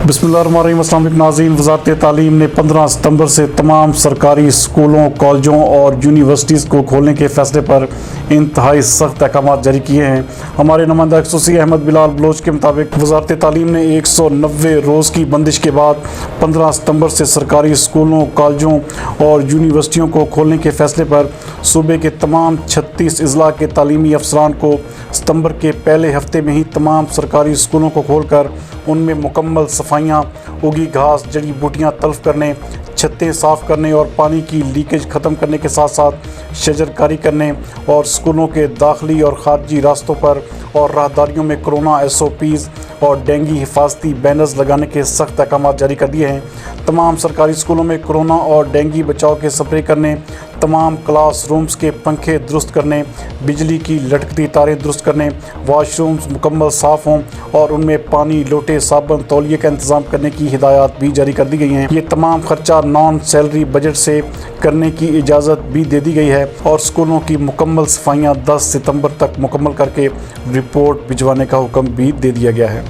बिस्मिल्लाहिर्रहमानिर्रहीम। अस्सलाम वालेकुम नाज़रीन। वज़ारत तालीम ने 15 सितंबर से तमाम सरकारी स्कूलों, कॉलेजों और यूनिवर्सिटीज़ को खोलने के फ़ैसले पर इंतहाई सख्त अहकाम जारी किए हैं। हमारे नुमाइंदा एक्सोसी अहमद बिलाल बलोच के मुताबिक वज़ारत तालीम ने 190 रोज़ की बंदिश के बाद 15 सितंबर से सरकारी स्कूलों, कॉलेजों और यूनिवर्सिटियों को खोलने के फ़ैसले पर सूबे के तमाम 36 अज़ला के तालीमी अफसरान को सितंबर के पहले हफ्ते में ही तमाम सरकारी स्कूलों को खोलकर उनमें मुकम्मल सफाइयाँ, उगी घास, जड़ी बूटियाँ तल्फ़ करने, छतें साफ़ करने और पानी की लीकेज ख़त्म करने के साथ साथ शजरकारी करने और स्कूलों के दाखिली और ख़ारजी रास्तों पर और राहदारियों में कोरोना SOPs और डेंगू हिफाजती बैनर्स लगाने के सख्त अहकाम जारी कर दिए हैं। तमाम सरकारी स्कूलों में कोरोना और डेंगू बचाव के स्प्रे करने, तमाम क्लास रूम्स के पंखे दुरुस्त करने, बिजली की लटकती तारें दुरुस्त करने, वाशरूम्स मुकम्मल साफ़ हों और उनमें पानी, लोटे, साबुन, तौलिए का इंतज़ाम करने की हिदायत भी जारी कर दी गई हैं। ये तमाम खर्चा नॉन सैलरी बजट से करने की इजाज़त भी दे दी गई है और स्कूलों की मुकम्मल सफाइयाँ 10 सितंबर तक मुकम्मल करके रिपोर्ट भिजवाने का हुक्म भी दे दिया गया है।